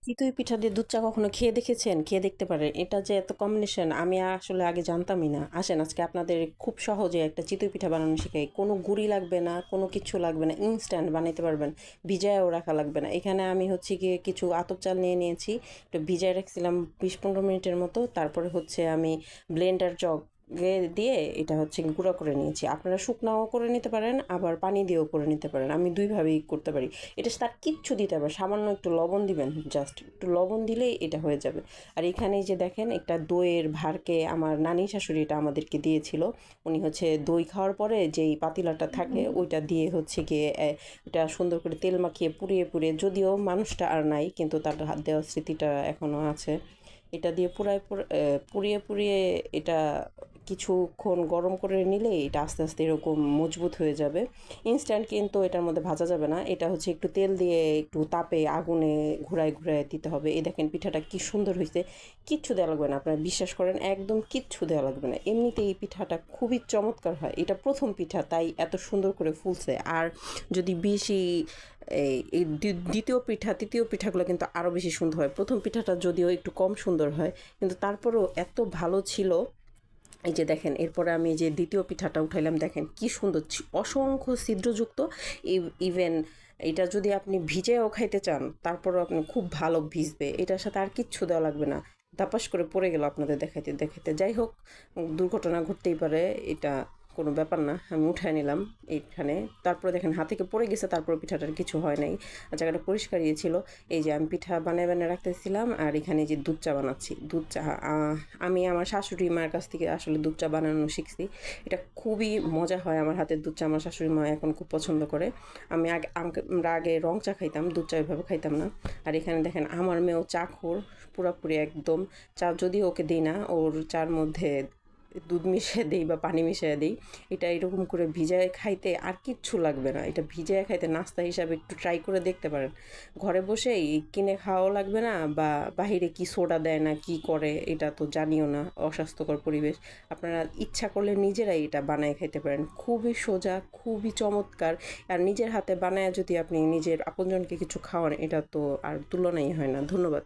চিতই পিঠা দিয়ে দুধ চা কখনো খেয়ে দেখেছেন? খেয়ে দেখতে পারেন। এটা যে এত কম্বিনেশন আমি আসলে আগে জানতামই না। আসেন আজকে আপনাদের খুব সহজে একটা চিতই পিঠা বানানো শেখাই। কোনো গুঁড়ি লাগবে না, কোনো কিচ্ছু লাগবে না। ইনস্ট্যান্ট বানাইতে পারবেন। ভিজায়ও রাখা লাগবে না। এখানে আমি হচ্ছে গিয়ে কিছু আতপ চাল নিয়ে নিয়েছি। একটু ভিজায় রাখছিলাম 20-15 মিনিটের মতো। তারপরে হচ্ছে আমি ব্লেন্ডার জগ দিয়ে এটা হচ্ছে গুঁড়া করে নিয়েছি। আপনারা শুকনাও করে নিতে পারেন, আবার পানি দিয়েও করে নিতে পারেন। আমি দুইভাবেই করতে পারি। এটা তার কিচ্ছু দিতে হবে, সামান্য একটু লবণ দিবেন, জাস্ট একটু লবণ দিলেই এটা হয়ে যাবে। আর এখানে যে দেখেন একটা দইয়ের ভারকে আমার নানি শাশুড়ি এটা আমাদেরকে দিয়েছিল। উনি হচ্ছে দই খাওয়ার পরে যেই পাতিলাটা থাকে ওইটা দিয়ে হচ্ছে গিয়ে এটা সুন্দর করে তেল মাখিয়ে পুড়িয়ে পুড়িয়ে, যদিও মানুষটা আর নাই কিন্তু তার হাত দেওয়ার স্মৃতিটা এখনও আছে। এটা দিয়ে পুড়িয়ে পুড়িয়ে এটা কিছুক্ষণ গরম করে নিলে এটা আস্তে আস্তে এরকম মজবুত হয়ে যাবে। ইনস্ট্যান্ট কিন্তু এটার মধ্যে ভাজা যাবে না। এটা হচ্ছে একটু তেল দিয়ে একটু তাপে আগুনে ঘুরায় ঘুরায় দিতে হবে। এই দেখেন পিঠাটা কি সুন্দর হয়েছে। কিচ্ছু দেওয়া লাগবে না, আপনারা বিশ্বাস করেন, একদম কিচ্ছু দেওয়া লাগবে না। এমনিতে এই পিঠাটা খুবই চমৎকার হয়। এটা প্রথম পিঠা, তাই এত সুন্দর করে ফুলছে। আর যদি বেশি এই দ্বিতীয় পিঠা তৃতীয় পিঠাগুলো কিন্তু আরও বেশি সুন্দর হয়। প্রথম পিঠাটা যদিও একটু কম সুন্দর হয়, কিন্তু তারপরেও এত ভালো ছিল। এই যে দেখেন, এরপরে আমি যে দ্বিতীয় পিঠাটা উঠাইলাম, দেখেন কি সুন্দর, অসংখ্য ছিদ্রযুক্ত। ইভেন এটা যদি আপনি ভিজেও খাইতে চান তারপরেও আপনি খুব ভালো ভিজবে। এটার সাথে আর কিচ্ছু দেওয়া লাগবে না। দাপাস করে পড়ে গেল আপনাদের দেখাইতে দেখাইতে। যাই হোক, দুর্ঘটনা ঘটতেই পারে, এটা কোনো ব্যাপার না। আমি উঠায় নিলাম এইখানে। তারপরে দেখেন হাত থেকে পড়ে গেছে, তারপরে পিঠাটার কিছু হয় নাই। আর জায়গাটা পরিষ্কারই ছিল। এই যে আমি পিঠা বানিয়ে বানিয়ে রাখতেছিলাম, আর এখানে যে দুধ চা বানাচ্ছি। দুধ চা আমি আমার শাশুড়ি মায়ের কাছ থেকে আসলে দুধ চা বানানো শিখছি। এটা খুবই মজা হয় আমার হাতের দুধ চা। আমার শাশুড়ি মা এখন খুব পছন্দ করে। আমরা আগে রং চা খাইতাম, দুধ চা ওইভাবে খাইতাম না। আর এখানে দেখেন আমার মেয়েও চা খোর, পুরাপুরি একদম। চা যদি ওকে দিই না, ওর চার মধ্যে দুধ মিশিয়ে দিই বা পানি মিশিয়ে দিই। এটা এরকম করে ভিজায় খাইতে আর কিচ্ছু লাগবে না। এটা ভিজায় খাইতে নাস্তা হিসাবে একটু ট্রাই করে দেখতে পারেন। ঘরে বসেই কিনে খাওয়াও লাগবে না, বা বাহিরে কি সোডা দেয় না কি করে এটা তো জানিও না, অস্বাস্থ্যকর পরিবেশ। আপনারা ইচ্ছা করলে নিজেরাই এটা বানায় খাইতে পারেন। খুবই সোজা, খুবই চমৎকার। আর নিজের হাতে বানায় যদি আপনি নিজের আপনজনকে কিছু খাওয়ান, এটা তো আর তুলনাই হয় না। ধন্যবাদ।